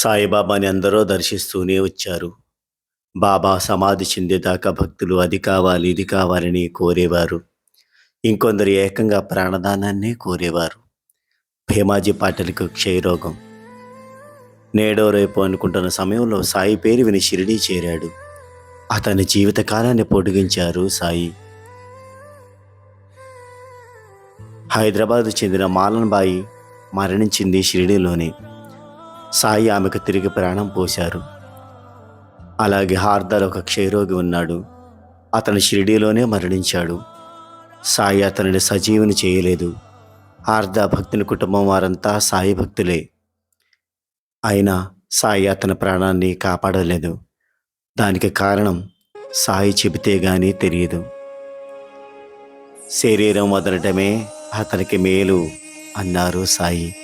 సాయిబాబాని అందరూ దర్శిస్తూనే వచ్చారు. బాబా సమాధి చెందేదాకా భక్తులు అది కావాలి, ఇది కావాలని కోరేవారు. ఇంకొందరు ఏకంగా ప్రాణదానాన్నే కోరేవారు. భీమాజీ పాటిల్‌కు క్షయరోగం. నేడో రేపో అనుకుంటున్న సమయంలో సాయి పేరు విని షిరిడీ చేరాడు. అతని జీవిత కాలాన్ని పొడిగించారు సాయి. హైదరాబాద్ చెందిన మాలన్బాయి మరణించింది షిరిడీలోనే. సాయి ఆమెకు తిరిగి ప్రాణం పోశారు. అలాగే హార్దాలో ఒక క్షయరోగి ఉన్నాడు. అతను షిరిడీలోనే మరణించాడు. సాయి అతనిని సజీవుని చేయలేదు. హార్దా భక్తుని కుటుంబం వారంతా సాయి భక్తులే. అయినా సాయి అతని ప్రాణాన్ని కాపాడలేదు. దానికి కారణం సాయి చెబితే గానీ తెలియదు. శరీరం వదలటమే అతనికి మేలు అన్నారు సాయి.